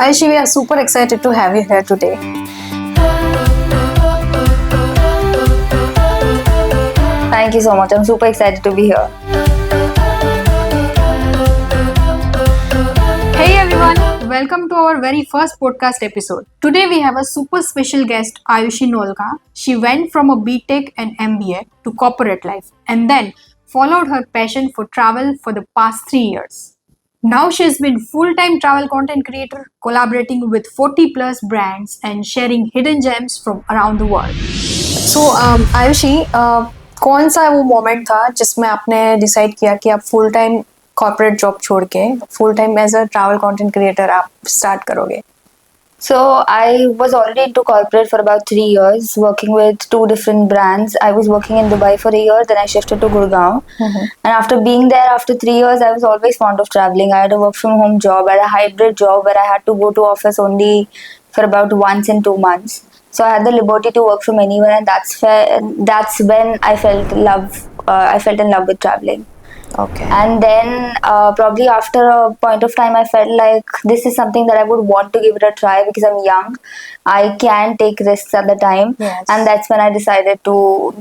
Ayushi, we are super excited to have you here today. Thank you so much. I'm super excited to be here. Hey everyone, welcome to our very first podcast episode. Today we have a super special guest, Ayushi Nolkha. She went from a B.Tech and MBA to corporate life and then followed her passion for travel for the past 3 years. Now she's been full-time travel content creator, collaborating with 40 plus brands and sharing hidden gems from around the world. So Ayushi, कौन सा वो moment था जिसमें आपने decide किया कि आप full time corporate job छोड़ के full time as a travel content creator आप स्टार्ट करोगे? So I was already into corporate for about 3 years, working with 2 different brands. I was working in Dubai for a year, then I shifted to Gurgaon. And after being there after 3 years, I was always fond of traveling. I had a work from home job, I had a hybrid job where I had to go to office only for about once in 2 months. So I had the liberty to work from anywhere, and that's when I felt in love with traveling. Okay. And then probably after a point of time I felt like this is something that I would want to give it a try because I'm young. I can take risks at the time. Yes. And that's when I decided to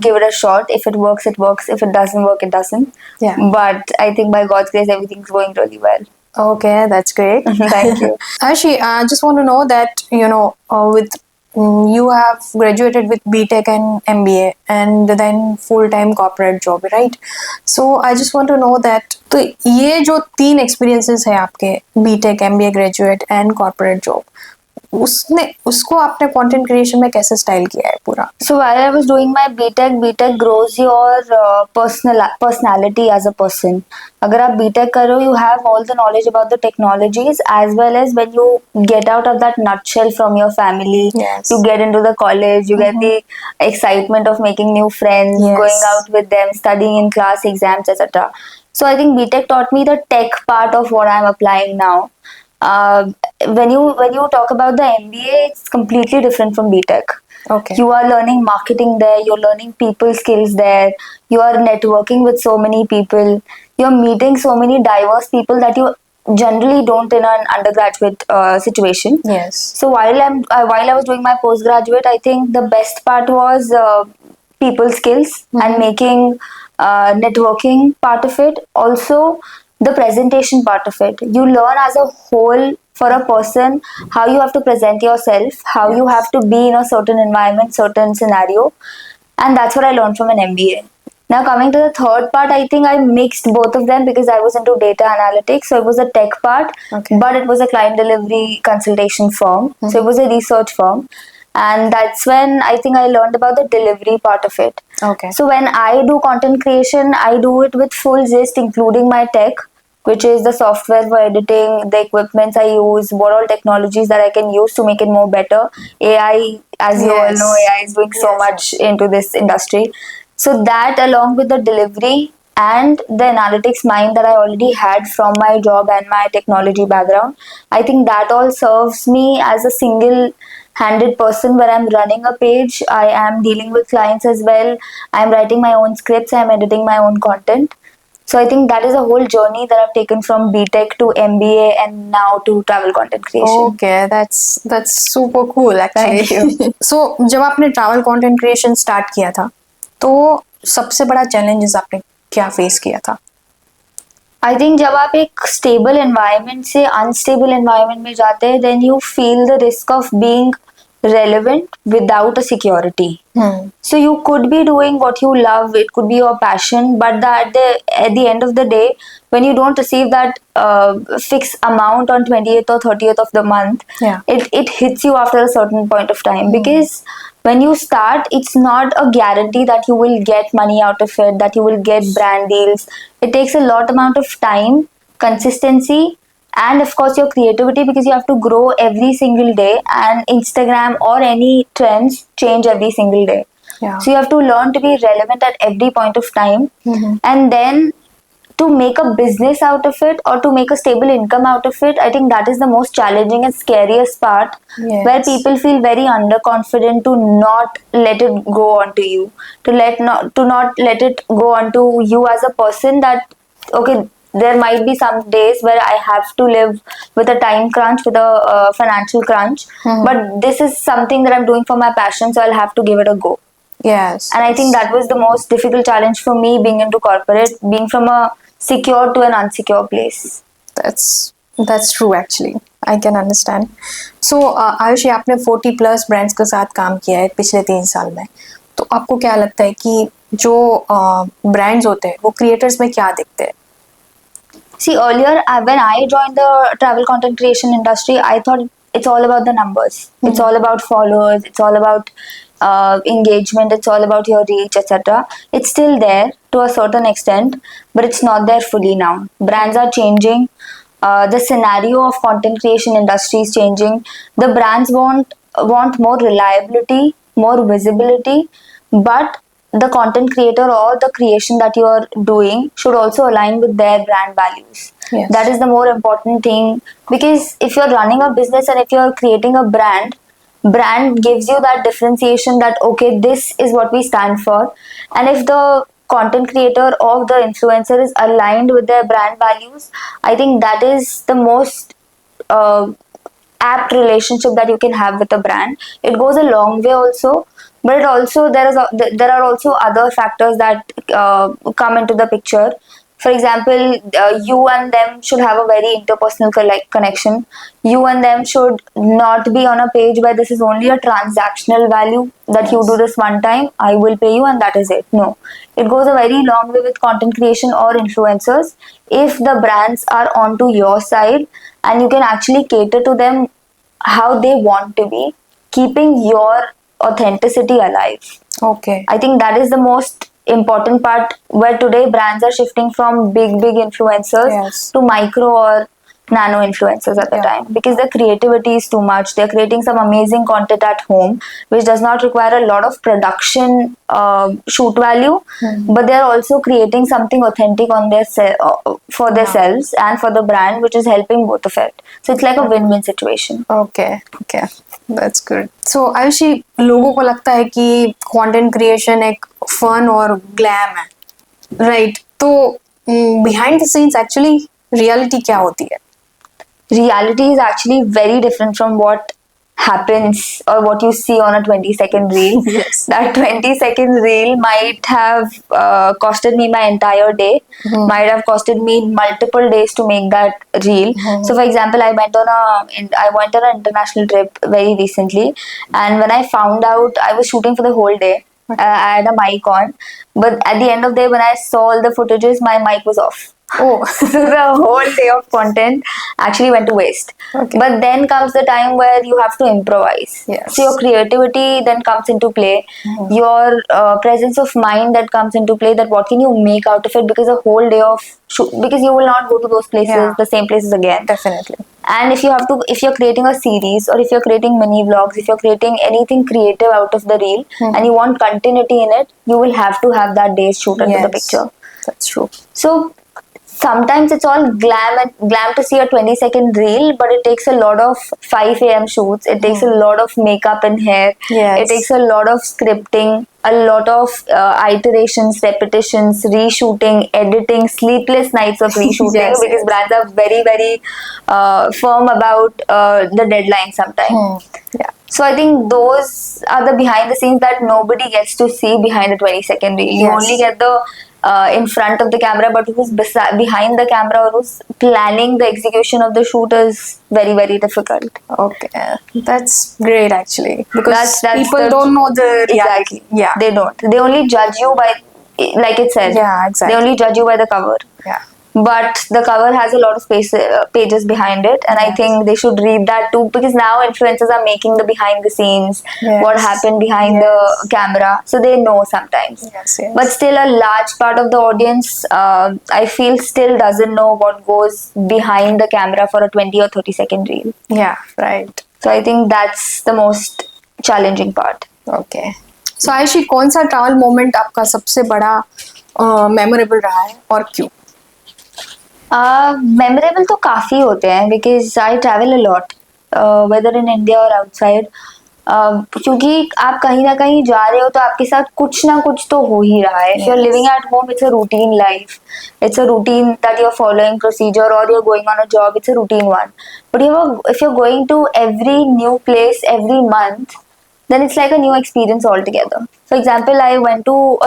give it a shot. If it works, it works. If it doesn't work, it doesn't. Yeah. But I think by God's grace everything's going really well. Okay, that's great. Thank you. Actually, I just want to know that, with you have graduated with B.Tech and MBA and then full-time corporate job, right? So I just want to know that तो ये जो 3 experiences है आपके B.Tech, MBA graduate and corporate job, उसको आपने content creation में कैसे style किया है पूरा? So while I was doing my B.Tech grows your personality as a person. अगर आप B.Tech करो, you have all the knowledge about the technologies as well as when you get out of that nutshell from your family. Yes. You get into the college, you get the excitement of making new friends, Yes. going out with them, studying in class, exams, etc. So I think B.Tech taught me the tech part of what I'm applying now. When you talk about the MBA, it's completely different from B.Tech. Okay. You are learning marketing there, you're learning people skills there, you are networking with so many people, you're meeting so many diverse people that you generally don't in an undergraduate situation. Yes. So while I was doing my postgraduate, I think the best part was people skills and making networking part of it. Also the presentation part of it. You learn as a whole for a person how you have to present yourself, how you have to be in a certain environment, certain scenario, and that's what I learned from an MBA. Now coming to the third part, I think I mixed both of them because I was into data analytics, so it was a tech part, but it was a client delivery consultation firm, so it was a research firm. And that's when I think I learned about the delivery part of it. Okay. So when I do content creation, I do it with full zest, including my tech, which is the software for editing, the equipments I use, what all technologies that I can use to make it more better. AI, as you all know, AI is doing so much into this industry. So that along with the delivery and the analytics mind that I already had from my job and my technology background, I think that all serves me as a single-handed person where I'm running a page, I am dealing with clients as well, I'm writing my own scripts, I'm editing my own content. So I think that is a whole journey that I've taken from B.Tech to MBA and now to travel content creation. Okay, that's super cool actually. Thank you. So जब आपने travel content creation start किया था, तो सबसे बड़ा challenges आपने क्या face किया था? I think जब आप एक stable environment से unstable environment में जाते हैं, then you feel the risk of being relevant without a security. So you could be doing what you love, it could be your passion, but at the end of the day, when you don't receive that fixed amount on 20th or 30th of the month, it hits you after a certain point of time. Because when you start, it's not a guarantee that you will get money out of it, that you will get brand deals. It takes a lot amount of time, consistency, and of course your creativity, because you have to grow every single day, and Instagram or any trends change every single day. So you have to learn to be relevant at every point of time, and then to make a business out of it or to make a stable income out of it. I think that is the most challenging and scariest part, where people feel very underconfident to not let it go onto you, to not let it go onto you as a person, that okay, there might be some days where I have to live with a time crunch, with a financial crunch. But this is something that I'm doing for my passion, so I'll have to give it a go. Yes. And I think that was the most difficult challenge for me, being into corporate, being from a secure to an unsecure place. That's true actually. I can understand. So Ayushi, आपने 40 plus brands के साथ काम किया है पिछले 3 साल में, तो आपको क्या लगता है कि जो ब्रांड्स होते हैं वो क्रिएटर्स में क्या देखते हैं? See, earlier when I joined the travel content creation industry, I thought it's all about the numbers. It's all about followers. It's all about engagement. It's all about your reach, etc. It's still there to a certain extent, but it's not there fully now. Brands are changing. The scenario of content creation industry is changing. The brands want more reliability, more visibility, but the content creator or the creation that you are doing should also align with their brand values. Yes. That is the more important thing, because if you're running a business and if you're creating a brand gives you that differentiation that okay, this is what we stand for. And if the content creator or the influencer is aligned with their brand values, I think that is the most apt relationship that you can have with a brand. It goes a long way also, but it also there are also other factors that come into the picture. For example, you and them should have a very interpersonal connection. You and them should not be on a page where this is only a transactional value, that you do this one time, I will pay you, and that is it. No, it goes a very long way with content creation or influencers. If the brands are onto your side and you can actually cater to them how they want to be, keeping your authenticity alive. Okay. I think that is the most important part, where today brands are shifting from big influencers Yes. to micro or nano influencers at the time, because the creativity is too much. They're creating some amazing content at home which does not require a lot of production shoot value, but they're also creating something authentic on their for themselves and for the brand, which is helping both of it. So it's like a win-win situation. Okay, that's good. So Ayushi, लोगों को लगता है कि content creation एक fun और glam है, right? तो behind the scenes actually reality क्या होती है? Reality is actually very different from what happens or what you see on a 20-second reel. Yes. That 20-second reel might have costed me my entire day, might have costed me multiple days to make that reel. So for example, I went on an international trip very recently, and when I found out, I was shooting for the whole day. I had a mic on, but at the end of the day, when I saw all the footages, my mic was off. Oh. So the whole day of content actually went to waste. Okay. But then comes the time where you have to improvise. Yes. So your creativity then comes into play. Your presence of mind that comes into play, that what can you make out of it, because a whole day of shoot, because you will not go to those places, the same places again. Definitely. And if you're creating a series, or if you're creating mini vlogs, if you're creating anything creative out of the reel, and you want continuity in it, you will have to have that day's shoot into the picture. That's true. So sometimes it's all glam to see a 20-second reel, but it takes a lot of 5 a.m. shoots. It takes a lot of makeup and hair. Yes. It takes a lot of scripting, a lot of iterations, repetitions, reshooting, editing, sleepless nights of reshooting, because brands are very, very firm about the deadline sometimes. Yeah. So I think those are the behind the scenes that nobody gets to see behind the 20-second reel. You only get the in front of the camera, but who's behind the camera, or who's planning the execution of the shoot is very, very difficult. Okay, that's great actually, because that's people don't know the reality. Exactly. Yeah, they don't. They only judge you by, like it says. Yeah, exactly. They only judge you by the cover. Yeah. But the cover has a lot of pages behind it, and I think they should read that too, because now influencers are making the behind the scenes, what happened behind the camera, so they know sometimes. Yes. But still, a large part of the audience, I feel, still doesn't know what goes behind the camera for a 20 or 30-second reel. Yeah, right. So I think that's the most challenging part. Okay. So Ayushi, कौन सा travel moment आपका सबसे बड़ा memorable रहा है और क्यों? Memorable तो काफ़ी होते हैं, because I travel a lot, whether in India or outside. क्योंकि आप कहीं ना कहीं जा रहे हो तो आपके साथ कुछ ना कुछ तो हो ही रहा है. If you're living at home, it's a routine life. It's a routine that you're following procedure, or you're going on a job. It's a routine one. But if you're going to every new place every month, then it's like a new experience altogether. For example, I went to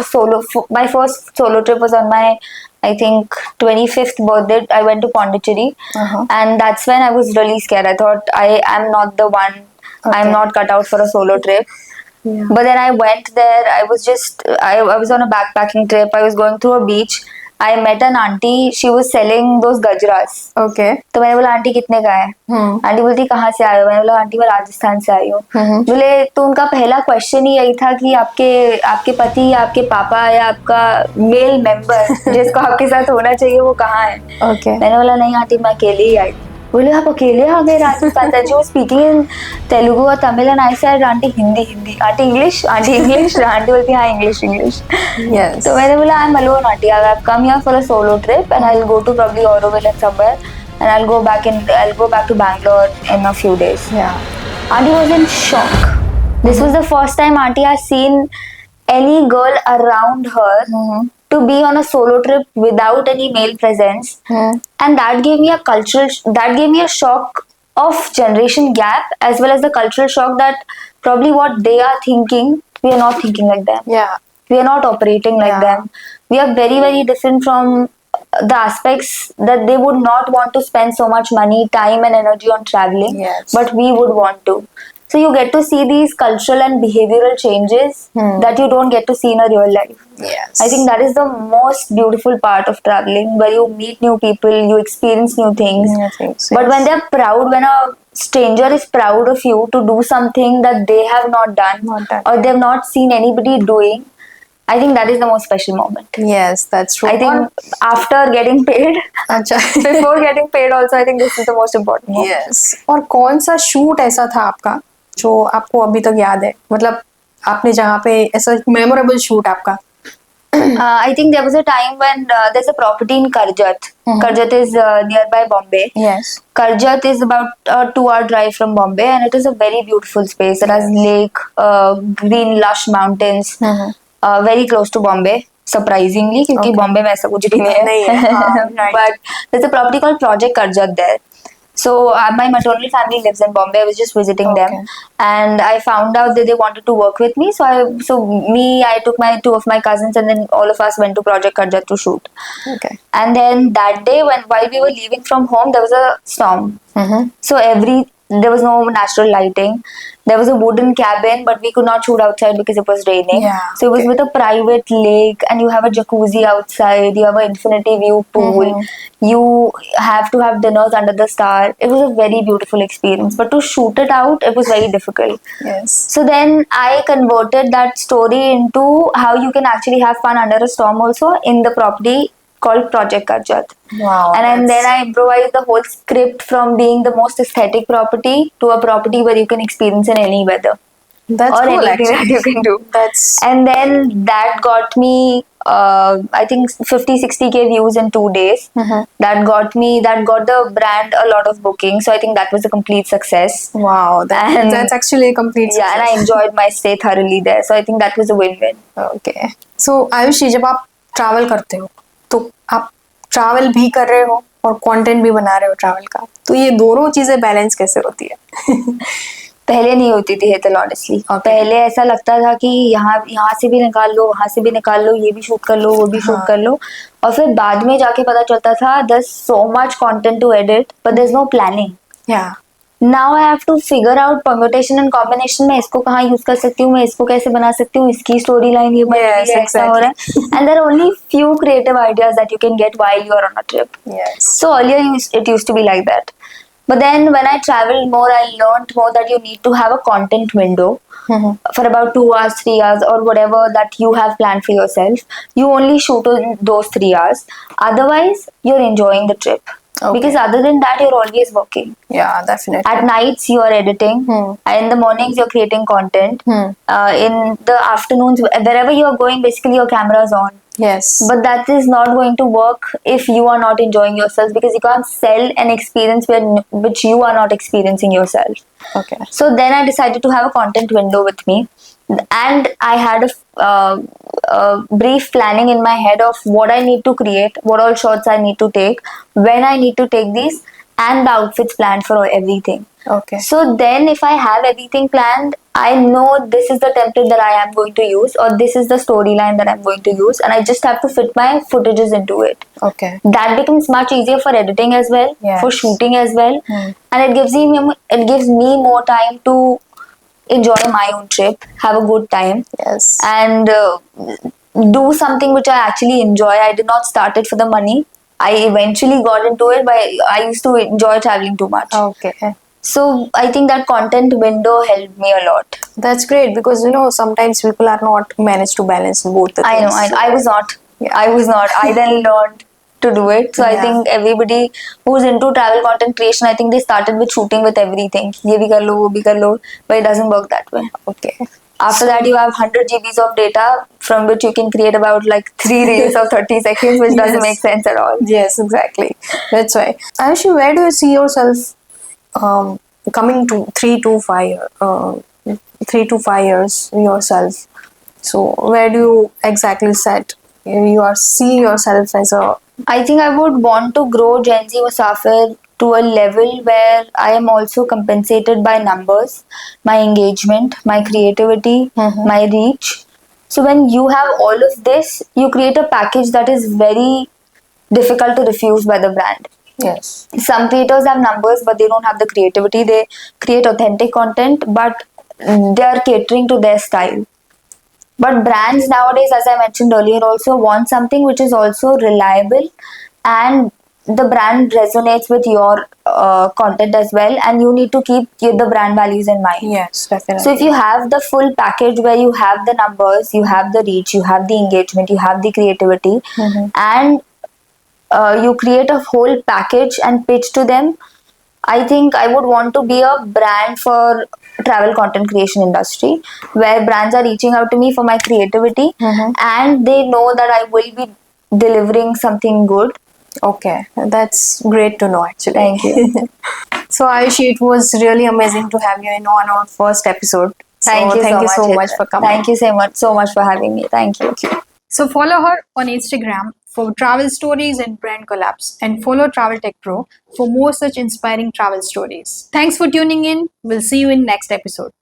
my first solo trip was on my, I think, 25th birthday. I went to Pondicherry, and that's when I was really scared. I thought I am not the one. Okay. I'm not cut out for a solo trip. Yeah. But then I went there. I was on a backpacking trip. I was going to a beach. I met an auntie. She was selling those gajras. Okay. तो मैंने बोला aunty कितने का है? Aunty बोलती कहाँ से आए हो? मैंने बोला आंटी मैं राजस्थान से आई हूँ. बोले तो उनका पहला क्वेश्चन ही यही था कि आपके पति या आपके पापा या आपका मेल मेंबर जिसको आपके साथ होना चाहिए वो कहाँ है? Okay. मैंने बोला नहीं आंटी मैं अकेले ही आई. बोले आप अकेले आ गए राजस्थान? जो स्पीकिंग इन तेलुगु और Tamil and I said aunty Hindi. Aunty English. Aunty बोलती हाँ इंग्लिश. Yes. तो मैंने बोला I am alone aunty. I have come here for a solo trip and I will go to probably Auroville and somewhere and I'll go back to Bangalore in a few days. Yeah. Auntie was in shock. This was the first time auntie has seen any girl around her to be on a solo trip without any male presence, and that gave me a shock of generation gap, as well as the cultural shock that probably what they are thinking, we are not thinking like them. Yeah, we are not operating like them. We are very, very different from the aspects that they would not want to spend so much money, time and energy on traveling. Yes. But we would want to. So you get to see these cultural and behavioral changes that you don't get to see in a real life. Yes. I think that is the most beautiful part of traveling, where you meet new people, you experience new things. But when they're proud, when a stranger is proud of you to do something that they have not done, or they've not seen anybody doing, I think that is the most special moment. Yes, that's true. I think after getting paid, before getting paid also, I think this is the most important moment. Yes. और कौन सा shoot ऐसा था आपका जो आपको अभी तक याद है? मतलब आपने जहाँ पे ऐसा मेमोरेबल शूट आपका? I think there was a time when there's a property in 𝐀𝐲𝐻. 𝐀𝐲𝐻 is nearby Bombay. Yes. 𝐀𝐲𝐻 is about a 2-hour drive from Bombay, and it is a very beautiful space. It has lake, green lush mountains, very close to Bombay. Surprisingly, क्योंकि बॉम्बे में ऐसा कुछ भी नहीं है. But there's a property called Project 𝐀𝐲𝐻 there. So my maternal family lives in Bombay. I was just visiting them, and I found out that they wanted to work with me. So I took my 2 of my cousins, and then all of us went to Project 𝐀𝐲𝐻 to shoot. Okay. And then that day, while we were leaving from home, there was a storm. So there was no natural lighting. There was a wooden cabin, but we could not shoot outside because it was raining. Yeah, so it was with a private lake, and you have a jacuzzi outside. You have an infinity view pool. You have to have dinners under the star. It was a very beautiful experience. But to shoot it out, it was very difficult. Yes. So then I converted that story into how you can actually have fun under a storm also in the property called Project 𝐀𝐲𝐻. Wow. And then I improvised the whole script from being the most aesthetic property to a property where you can experience in any weather. That's or cool, anything actually. That you can do. And then that got me I think 50-60K views in 2 days. That got the brand a lot of bookings. So I think that was a complete success. Wow, that's actually a complete success. Yeah, and I enjoyed my stay thoroughly there. So I think that was a win-win. Okay. So Ayushi, जब आप travel करते हो तो आप travel भी कर रहे हो और कंटेंट भी बना रहे हो ट्रैवल का, तो ये दोनों चीजें बैलेंस कैसे होती है? पहले नहीं होती थी हेतल, ऑनेस्टली. पहले ऐसा लगता था कि यहाँ से भी निकाल लो, वहाँ से भी निकाल लो, ये भी शूट कर लो, वो भी शूट कर लो. और फिर बाद में जाके पता चलता था there's so much content to edit, but there's no planning. Yeah. Now I have to figure out permutation and combination में इसको कहाँ यूज कर सकती हूँ, मैं इसको कैसे बना सकती हूँ, इसकी स्टोरी लाइन ये बनेगी, ऐसा हो रहा है. And there are only few creative ideas that you can get while you are on a trip. Yes. So earlier it used to be like that. But then when I traveled more, I learned more that you need to have a content window for about 2 hours, 3 hours, or whatever that you have planned for yourself. You only shoot in those 3 hours. Otherwise, you're enjoying the trip. Because other than that, you're always working. Yeah, definitely. At nights, you are editing. In the mornings, you're creating content. In the afternoons, wherever you are going, basically your camera is on. Yes. But that is not going to work if you are not enjoying yourself, because you can't sell an experience which you are not experiencing yourself. Okay. So then I decided to have a content window with me, and I had a brief planning in my head of what I need to create, what all shots I need to take, when I need to take these, and the outfits planned for everything. Okay. So then if I have everything planned, I know this is the template that I am going to use, or this is the storyline that I'm going to use, and I just have to fit my footages into it. Okay. That becomes much easier for editing as well, for shooting as well, and it gives me more time to enjoy my own trip, have a good time, and do something which I actually enjoy. I did not start it for the money. I eventually got into it, but I used to enjoy traveling too much. Okay. So I think that content window helped me a lot. That's great, because sometimes people are not managed to balance both the things. I know. I was not. I was not. I then learned to do it. So I think everybody who's into travel content creation, I think they started with shooting with everything. Ye bhi kar lo, wo bhi kar lo, but it doesn't work that way. Okay. After that, you have 100 GBs of data from which you can create about like 3 reels of 30 seconds, which doesn't make sense at all. Yes, exactly. That's why. Ayushi, where do you see yourself coming to 3 to 5 years yourself? So where do you exactly set you are see yourself as a? I think I would want to grow 𝐂𝐸 Musafir to a level where I am also compensated by numbers, my engagement, my creativity, my reach. So when you have all of this, you create a package that is very difficult to refuse by the brand. Yes. Some creators have numbers, but they don't have the creativity. They create authentic content, but they are catering to their style. But brands nowadays, as I mentioned earlier, also want something which is also reliable, and the brand resonates with your content as well, and you need to keep the brand values in mind. Yes, definitely. So if you have the full package where you have the numbers, you have the reach, you have the engagement, you have the creativity, and you create a whole package and pitch to them, I think I would want to be a brand for travel content creation industry, where brands are reaching out to me for my creativity, and they know that I will be delivering something good. Okay, that's great to know actually. Thank you. So Ayushi, it was really amazing to have you on our first episode. Thank you so much for coming. Thank you so much for having me. Thank you. So follow her on Instagram for travel stories and brand collabs, and follow Traveltekpro for more such inspiring travel stories. Thanks for tuning in. We'll see you in next episode.